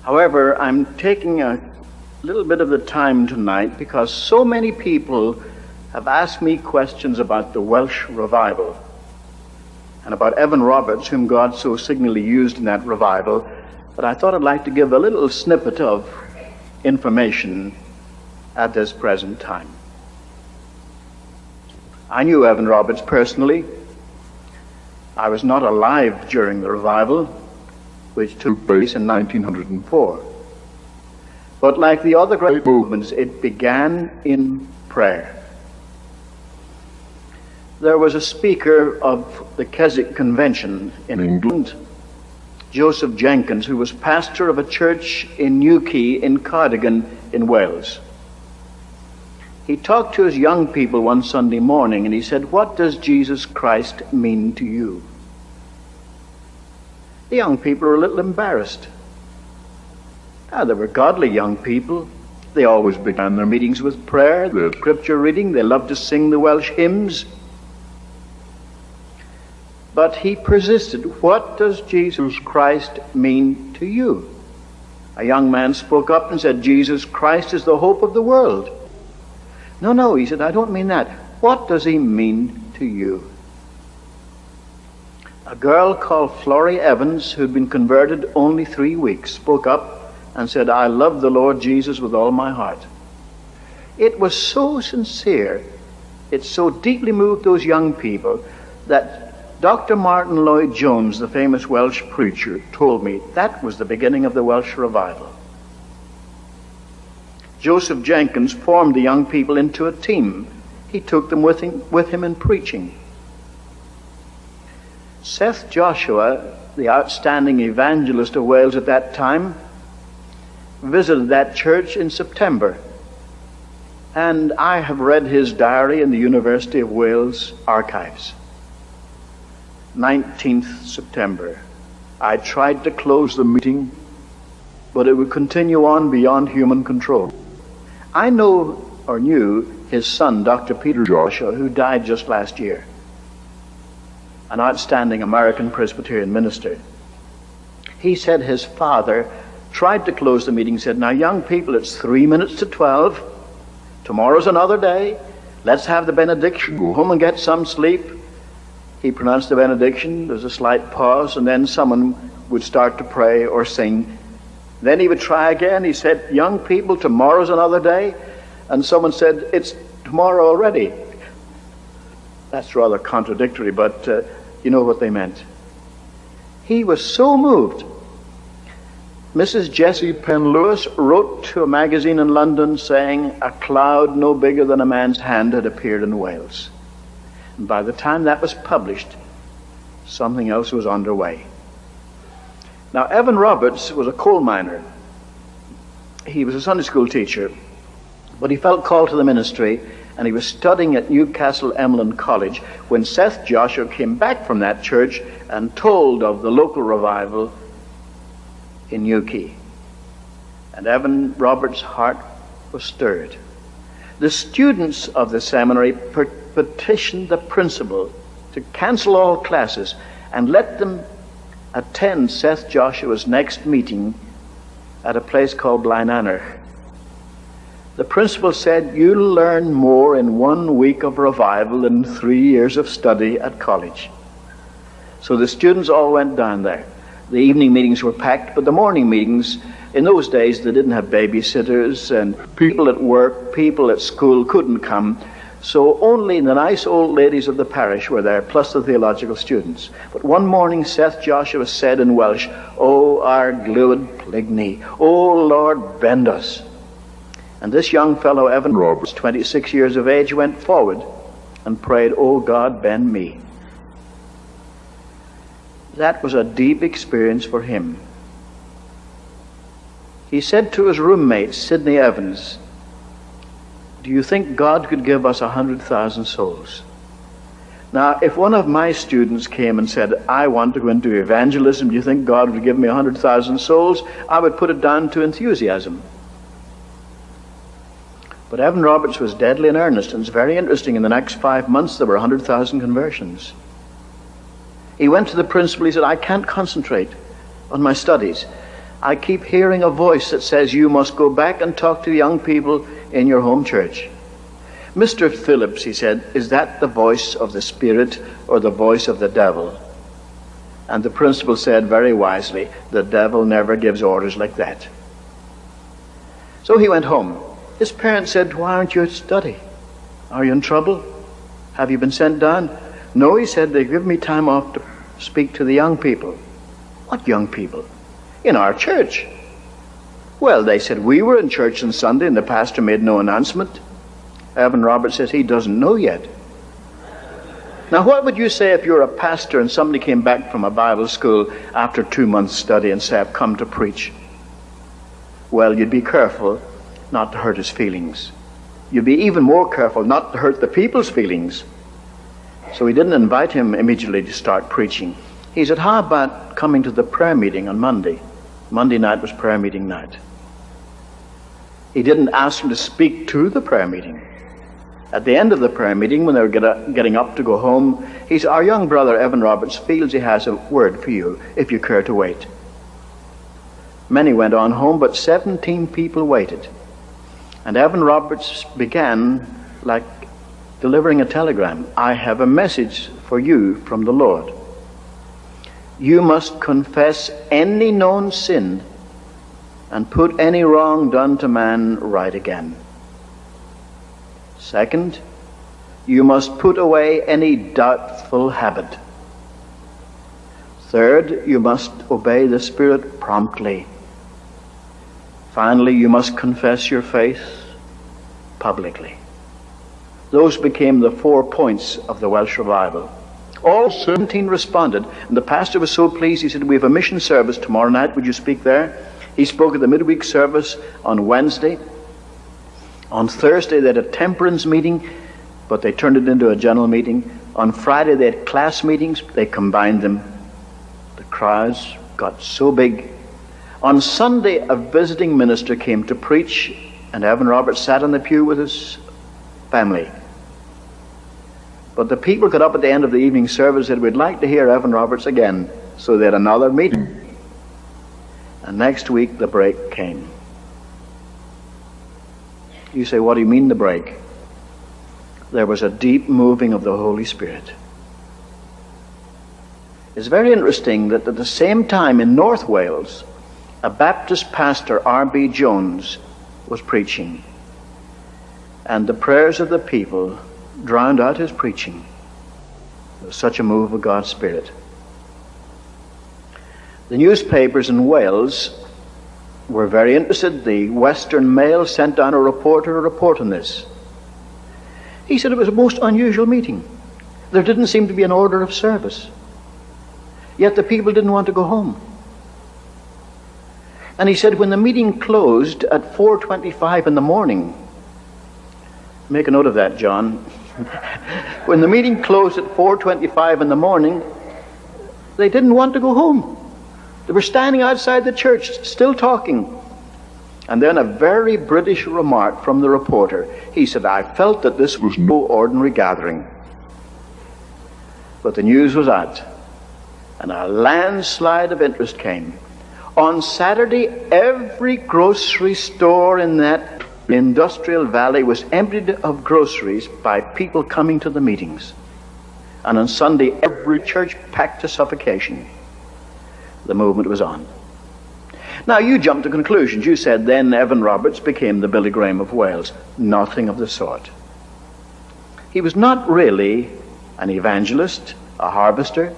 However, I'm taking a little bit of the time tonight because so many people have asked me questions about the Welsh revival and about Evan Roberts, whom God so signally used in that revival, that I thought I'd like to give a little snippet of information at this present time. I knew Evan Roberts personally. I was not alive during the revival, which took place in 1904. But like the other great movements, it began in prayer. There was a speaker of the Keswick Convention in England, Joseph Jenkins, who was pastor of a church in Newquay in Cardigan in Wales. He talked to his young people one Sunday morning and he said, "What does Jesus Christ mean to you?" The young people were a little embarrassed. Now, they were godly young people. They always began their meetings with prayer, their scripture reading. They loved to sing the Welsh hymns. But he persisted. "What does Jesus Christ mean to you?" A young man spoke up and said, "Jesus Christ is the hope of the world." No, he said, "I don't mean that. What does he mean to you?" A girl called Florrie Evans, who'd been converted only 3 weeks, spoke up and said, "I love the Lord Jesus with all my heart." It was so sincere, it so deeply moved those young people that Dr. Martin Lloyd-Jones, the famous Welsh preacher, told me that was the beginning of the Welsh revival. Joseph Jenkins formed the young people into a team. He took them with him in preaching. Seth Joshua, the outstanding evangelist of Wales at that time, visited that church in September. And I have read his diary in the University of Wales archives. 19th September. I tried to close the meeting, but it would continue on beyond human control. I knew his son, Dr. Peter Joshua, who died just last year, an outstanding American Presbyterian minister. He said his father tried to close the meeting, said, "Now, young people, it's 3 minutes to 12. Tomorrow's another day. Let's have the benediction. Go home and get some sleep." He pronounced the benediction. There's a slight pause, and then someone would start to pray or sing. Then he would try again. He said, "Young people, tomorrow's another day." And someone said, "It's tomorrow already." That's rather contradictory, but you know what they meant. He was so moved. Mrs. Jessie Penn Lewis wrote to a magazine in London saying a cloud no bigger than a man's hand had appeared in Wales. And by the time that was published, something else was underway. Now, Evan Roberts was a coal miner. He was a Sunday school teacher, but he felt called to the ministry, and he was studying at Newcastle Emlyn College when Seth Joshua came back from that church and told of the local revival in Newquay. And Evan Roberts' heart was stirred. The students of the seminary petitioned the principal to cancel all classes and let them attend Seth Joshua's next meeting at a place called Blaenanner. The principal said, "You'll learn more in 1 week of revival than 3 years of study at college." So the students all went down there. The evening meetings were packed, but the morning meetings, in those days they didn't have babysitters, and people at work, people at school couldn't come. So only the nice old ladies of the parish were there, plus the theological students. But one morning Seth Joshua said in Welsh, "O our glúid pligni, O Lord, bend us." And this young fellow, Evan Roberts, 26 years of age, went forward and prayed, "O God, bend me." That was a deep experience for him. He said to his roommate, Sidney Evans, "Do you think God could give us 100,000 souls?" Now, if one of my students came and said, "I want to go into evangelism, do you think God would give me 100,000 souls?" I would put it down to enthusiasm. But Evan Roberts was deadly in earnest, and it's very interesting. In the next 5 months, there were 100,000 conversions. He went to the principal. He said, "I can't concentrate on my studies. I keep hearing a voice that says you must go back and talk to the young people in your home church. Mr. Phillips, he said, is that the voice of the Spirit or the voice of the devil? And the principal said very wisely, the devil never gives orders like that. So he went home. His parents said, why aren't you at study? Are you in trouble? Have you been sent down? No, he said, they give me time off to speak to the young people. What young people? In our church. Well, they said, we were in church on Sunday and the pastor made no announcement. Evan Roberts says he doesn't know yet. Now, what would you say if you're a pastor and somebody came back from a Bible school after 2 months' study and said, I've come to preach? Well, you'd be careful not to hurt his feelings. You'd be even more careful not to hurt the people's feelings. So he didn't invite him immediately to start preaching. He said, how about coming to the prayer meeting on Monday? Monday night was prayer meeting night. He didn't ask him to speak to the prayer meeting. At the end of the prayer meeting, when they were getting up to go home, he said, our young brother Evan Roberts feels he has a word for you, if you care to wait. Many went on home, but 17 people waited. And Evan Roberts began like delivering a telegram. I have a message for you from the Lord. You must confess any known sin and put any wrong done to man right again. Second, you must put away any doubtful habit. Third, you must obey the Spirit promptly. Finally, you must confess your faith publicly. Those became the 4 points of the Welsh revival. All 17 responded, and the pastor was so pleased, he said, we have a mission service tomorrow night, would you speak there? He spoke at the midweek service on Wednesday. On Thursday they had a temperance meeting, but they turned it into a general meeting. On Friday they had class meetings, they combined them. The crowds got so big. On Sunday a visiting minister came to preach, and Evan Roberts sat on the pew with his family. But the people got up at the end of the evening service and said, we'd like to hear Evan Roberts again. So they had another meeting. And next week the break came. You say, what do you mean the break? There was a deep moving of the Holy Spirit. It's very interesting that at the same time in North Wales, a Baptist pastor, R.B. Jones, was preaching. And the prayers of the people drowned out his preaching. There was such a move of God's Spirit. The newspapers in Wales were very interested. The Western Mail sent down a reporter to report on this. He said it was a most unusual meeting. There didn't seem to be an order of service. Yet the people didn't want to go home. And he said when the meeting closed at 4:25 in the morning, make a note of that, John. When the meeting closed at 4:25 in the morning, they didn't want to go home. They were standing outside the church, still talking. And then a very British remark from the reporter. He said, I felt that this was no ordinary gathering. But the news was out, and a landslide of interest came. On Saturday, every grocery store in that industrial valley was emptied of groceries by people coming to the meetings. And on Sunday, every church packed to suffocation. The movement was on. Now you jumped to conclusions. You said then Evan Roberts became the Billy Graham of Wales. Nothing of the sort. He was not really an evangelist, a harvester.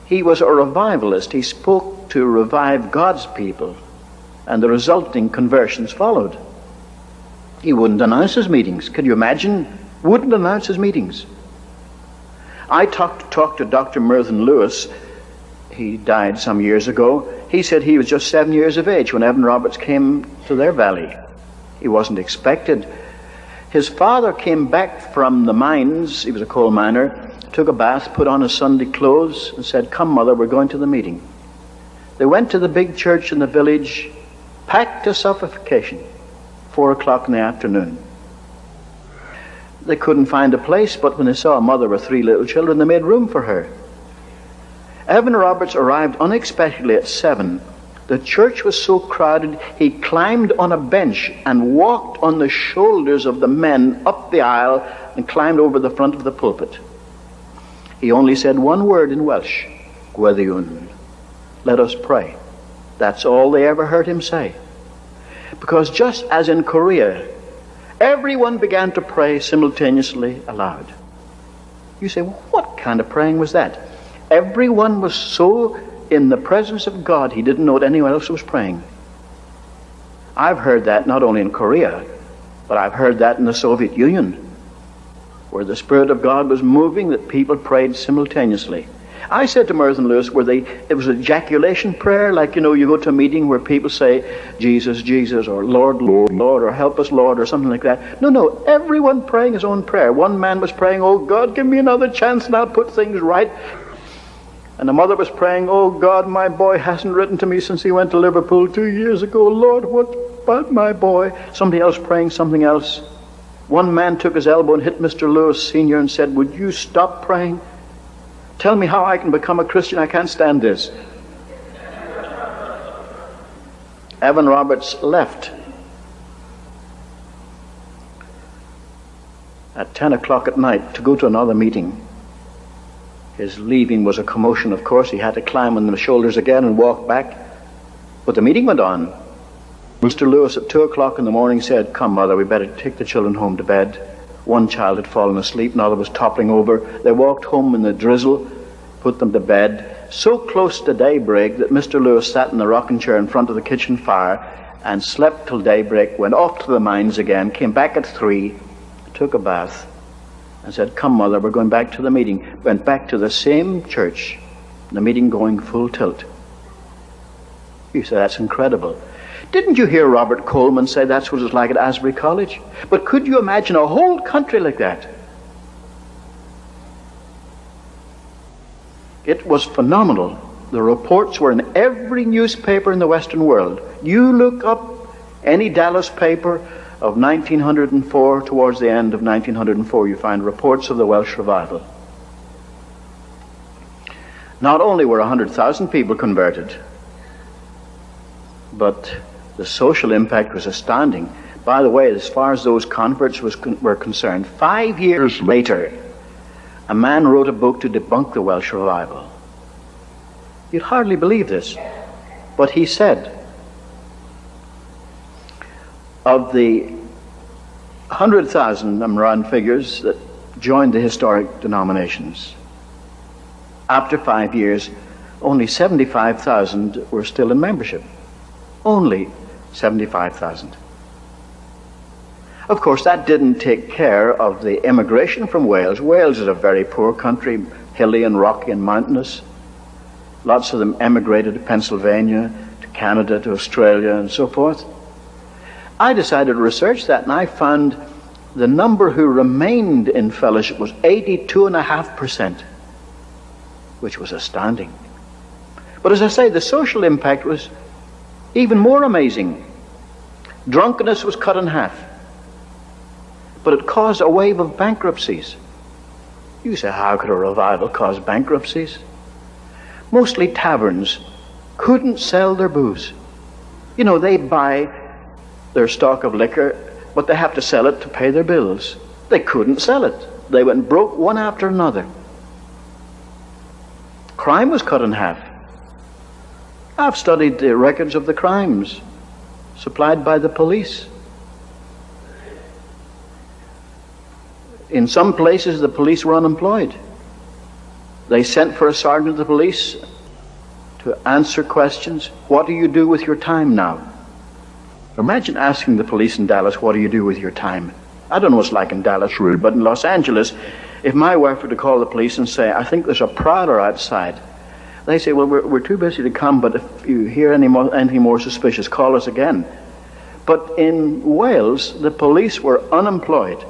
He was a revivalist. He spoke to revive God's people, and the resulting conversions followed. He wouldn't announce his meetings. Can you imagine? Wouldn't announce his meetings. I talked to Dr. Mervyn Lewis. He died some years ago. He said he was just 7 years of age when Evan Roberts came to their valley. He wasn't expected. His father came back from the mines. He was a coal miner. Took a bath, put on his Sunday clothes, and said, come, Mother, we're going to the meeting. They went to the big church in the village, packed to suffocation, 4 o'clock in the afternoon. They couldn't find a place, but when they saw a mother with 3 little children, they made room for her. Evan Roberts arrived unexpectedly at 7, The church was so crowded, he climbed on a bench and walked on the shoulders of the men up the aisle and climbed over the front of the pulpit. He only said one word in Welsh, Gweddiwn. Let us pray. That's all they ever heard him say. Because just as in Korea, everyone began to pray simultaneously aloud. You say, well, what kind of praying was that? Everyone was so in the presence of God, he didn't know what anyone else was praying. I've heard that not only in Korea, but I've heard that in the Soviet Union, where the Spirit of God was moving, that people prayed simultaneously. I said to Merton Lewis, it was ejaculation prayer, like, you go to a meeting where people say, Jesus, Jesus, or Lord, Lord, Lord, or help us, Lord, or something like that. No, everyone praying his own prayer. One man was praying, oh God, give me another chance and I'll put things right. And the mother was praying, oh God, my boy hasn't written to me since he went to Liverpool 2 years ago. Lord, what about my boy? Somebody else praying something else. One man took his elbow and hit Mr. Lewis Sr. and said, would you stop praying? Tell me how I can become a Christian. I can't stand this. Evan Roberts left at 10 o'clock at night to go to another meeting. His leaving was a commotion, of course. He had to climb on the shoulders again and walk back. But the meeting went on. Mr. Lewis at 2 o'clock in the morning said, come, Mother, we better take the children home to bed. One child had fallen asleep, another was toppling over. They walked home in the drizzle, put them to bed. So close to daybreak that Mr. Lewis sat in the rocking chair in front of the kitchen fire and slept till daybreak, went off to the mines again, came back at 3, took a bath, and said, come, Mother, we're going back to the meeting. Went back to the same church, the meeting going full tilt. You say, that's incredible. Didn't you hear Robert Coleman say that's what it's like at Asbury College? But could you imagine a whole country like that? It was phenomenal. The reports were in every newspaper in the Western world. You look up any Dallas paper of 1904, towards the end of 1904, you find reports of the Welsh revival. Not only were 100,000 people converted, but the social impact was astounding. By the way, as far as those converts were concerned, 5 years later, a man wrote a book to debunk the Welsh revival. You'd hardly believe this, but he said, of the 100,000, I'm round figures, that joined the historic denominations, after 5 years, only 75,000 were still in membership. Only 75,000. Of course, that didn't take care of the immigration from Wales. Wales is a very poor country, hilly and rocky and mountainous. Lots of them emigrated to Pennsylvania, to Canada, to Australia, and so forth. I decided to research that, and I found the number who remained in fellowship was 82.5%, which was astounding. But as I say, the social impact was even more amazing. Drunkenness was cut in half, but it caused a wave of bankruptcies. You say, how could a revival cause bankruptcies? Mostly taverns couldn't sell their booze. They buy their stock of liquor, but they have to sell it to pay their bills. They couldn't sell it. They went broke one after another. Crime was cut in half. I've studied the records of the crimes supplied by the police. In some places, the police were unemployed. They sent for a sergeant of the police to answer questions. What do you do with your time now? Imagine asking the police in Dallas, what do you do with your time? I don't know what it's like in Dallas, really, but in Los Angeles, if my wife were to call the police and say, I think there's a prowler outside, they say, well, we're too busy to come, but if you hear anything more suspicious, call us again. But in Wales, the police were unemployed.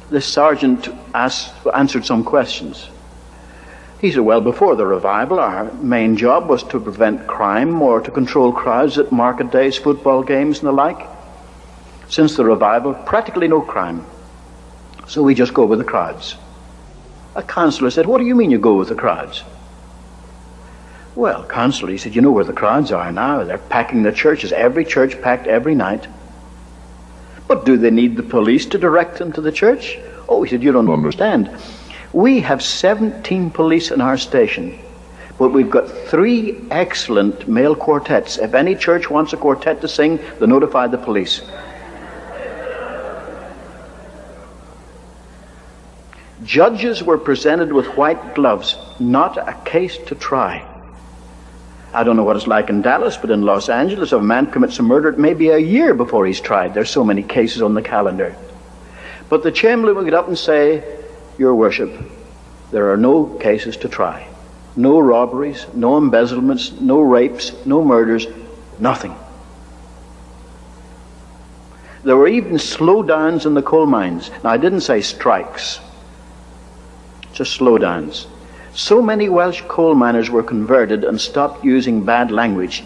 This sergeant answered some questions. He said, well, before the revival, our main job was to prevent crime or to control crowds at market days, football games, and the like. Since the revival, practically no crime. So we just go with the crowds. A counselor said, what do you mean you go with the crowds? Well, Counselor, he said, you know where the crowds are now. They're packing the churches. Every church packed every night. But do they need the police to direct them to the church? Oh, he said, you don't understand. We have 17 police in our station, but we've got 3 excellent male quartets. If any church wants a quartet to sing, they notify the police. Judges were presented with white gloves, not a case to try. I don't know what it's like in Dallas, but in Los Angeles, if a man commits a murder, it may be a year before he's tried. There's so many cases on the calendar. But the chamberlain will get up and say, Your Worship, there are no cases to try. No robberies, no embezzlements, no rapes, no murders, nothing. There were even slowdowns in the coal mines. Now, I didn't say strikes, just slowdowns. So many Welsh coal miners were converted and stopped using bad language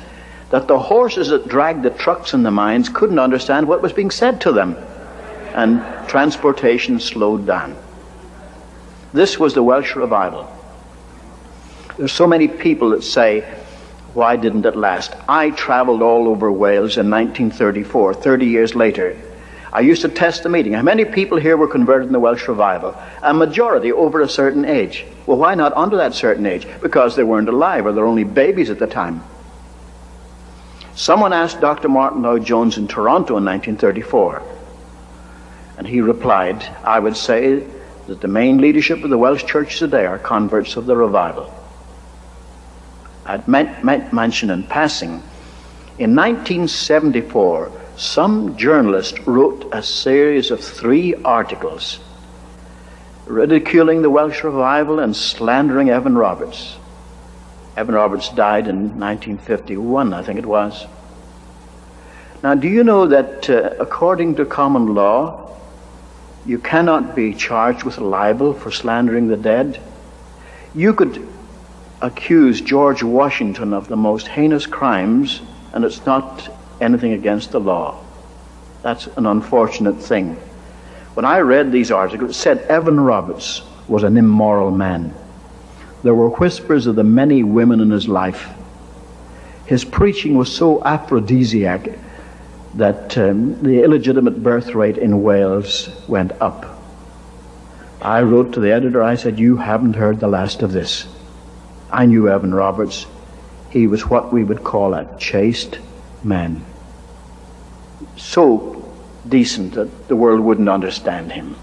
that the horses that dragged the trucks in the mines couldn't understand what was being said to them, and transportation slowed down. This was the Welsh revival. There's so many people that say, why didn't it last? I traveled all over Wales in 1934, 30 years later. I used to test the meeting. How many people here were converted in the Welsh revival? A majority over a certain age. Well, why not under that certain age? Because they weren't alive, or they're only babies at the time. Someone asked Dr. Martin Lloyd-Jones in Toronto in 1934, and he replied, I would say that the main leadership of the Welsh church today are converts of the revival. I'd mention in passing, in 1974, some journalist wrote a series of 3 articles ridiculing the Welsh revival and slandering Evan Roberts. Evan Roberts died in 1951, I think it was. Now, do you know that according to common law, you cannot be charged with libel for slandering the dead? You could accuse George Washington of the most heinous crimes, and it's not anything against the law. That's an unfortunate thing. When I read these articles, it said Evan Roberts was an immoral man. There were whispers of the many women in his life. His preaching was so aphrodisiac that the illegitimate birth rate in Wales went up. I wrote to the editor, I said, you haven't heard the last of this. I knew Evan Roberts. He was what we would call a chaste man. So decent that the world wouldn't understand him.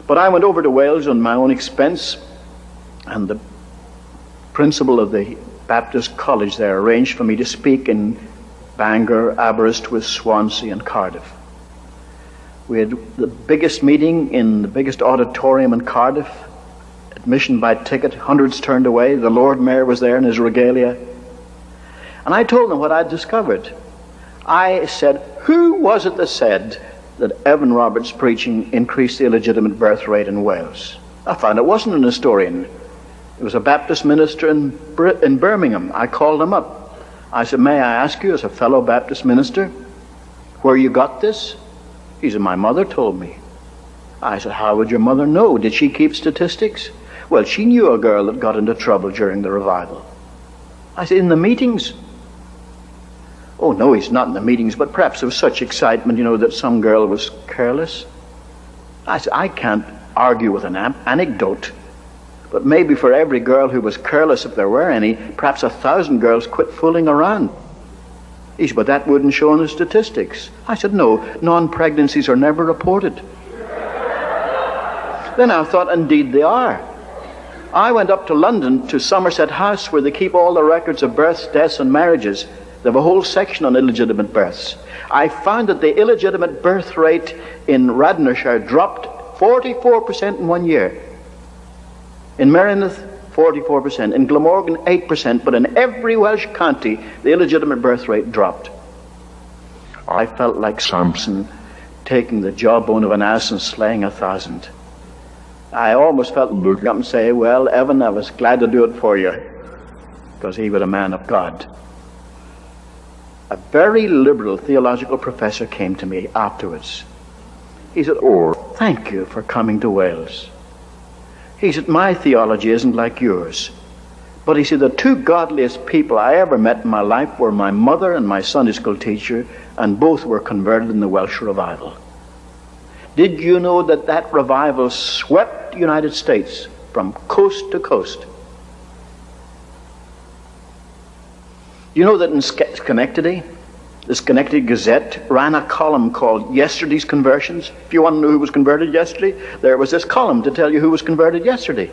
But I went over to Wales on my own expense, and the principal of the Baptist College there arranged for me to speak in Bangor, Aberystwyth, Swansea, and Cardiff. We had the biggest meeting in the biggest auditorium in Cardiff, admission by ticket, hundreds turned away. The Lord Mayor was there in his regalia. And I told them what I'd discovered. I said, who was it that said that Evan Roberts' preaching increased the illegitimate birth rate in Wales? I found it wasn't an historian. It was a Baptist minister in Birmingham. I called him up. I said, may I ask you as a fellow Baptist minister where you got this? He said, my mother told me. I said, how would your mother know? Did she keep statistics? Well, she knew a girl that got into trouble during the revival. I said, in the meetings? Oh, no, he's not in the meetings, but perhaps there was such excitement, that some girl was careless. I said, I can't argue with an anecdote, but maybe for every girl who was careless, if there were any, perhaps 1,000 girls quit fooling around. He said, but that wouldn't show in the statistics. I said, no, non-pregnancies are never reported. Then I thought, indeed they are. I went up to London to Somerset House, where they keep all the records of births, deaths, and marriages. They have a whole section on illegitimate births. I found that the illegitimate birth rate in Radnorshire dropped 44% in 1 year. In Merioneth, 44%. In Glamorgan, 8%. But in every Welsh county, the illegitimate birth rate dropped. I felt like Samson taking the jawbone of an ass and slaying 1,000. I almost felt look up and say, well, Evan, I was glad to do it for you, because he was a man of God. A very liberal theological professor came to me afterwards. He said, Orr, thank you for coming to Wales. He said, my theology isn't like yours, But he said, the two godliest people I ever met in my life were my mother and my Sunday school teacher, and both were converted in the Welsh revival. Did you know that that revival swept the United States from coast to coast? You know that in Schenectady, the Schenectady Gazette ran a column called Yesterday's Conversions. If you want to know who was converted yesterday, there was this column to tell you who was converted yesterday.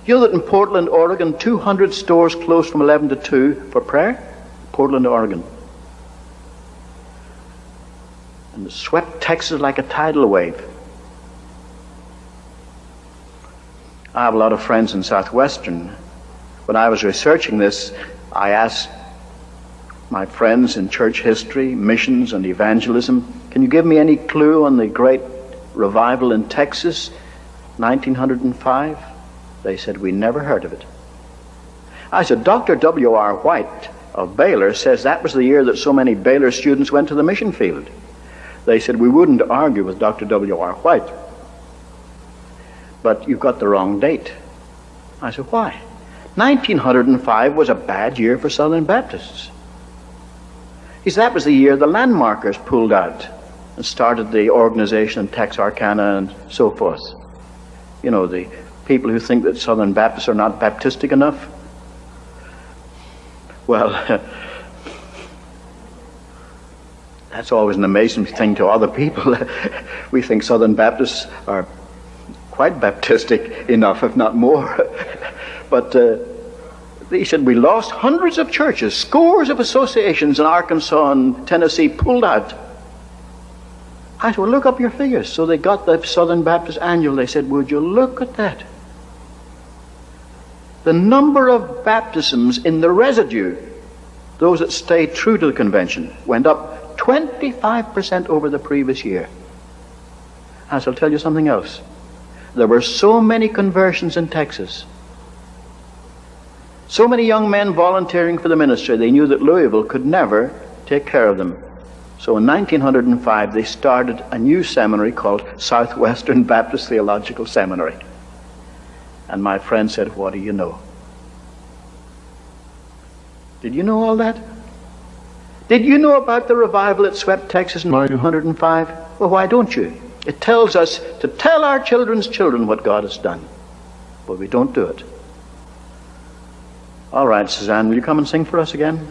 You know that in Portland, Oregon, 200 stores closed from 11 to 2 for prayer? Portland, Oregon. And it swept Texas like a tidal wave. I have a lot of friends in Southwestern. When I was researching this, I asked my friends in church history, missions, and evangelism, can you give me any clue on the great revival in Texas, 1905? They said, we never heard of it. I said, Dr. W.R. White of Baylor says that was the year that so many Baylor students went to the mission field. They said, we wouldn't argue with Dr. W.R. White, but you've got the wrong date. I said, why? 1905 was a bad year for Southern Baptists. He said that was the year the landmarkers pulled out and started the organization in Texarkana and so forth. You know, the people who think that Southern Baptists are not Baptistic enough. Well, that's always an amazing thing to other people. We think Southern Baptists are quite Baptistic enough, if not more. But he said we lost hundreds of churches, scores of associations in Arkansas and Tennessee pulled out. I said, well, look up your figures. So they got the Southern Baptist Annual. They said, would you look at that? The number of baptisms in the residue, those that stayed true to the convention, went up 25% over the previous year. I shall tell you something else. There were so many conversions in Texas. So many young men volunteering for the ministry, they knew that Louisville could never take care of them. So in 1905, they started a new seminary called Southwestern Baptist Theological Seminary. And my friend said, what do you know? Did you know all that? Did you know about the revival that swept Texas in 1905? Well, why don't you? It tells us to tell our children's children what God has done. But we don't do it. All right, Suzanne, will you come and sing for us again?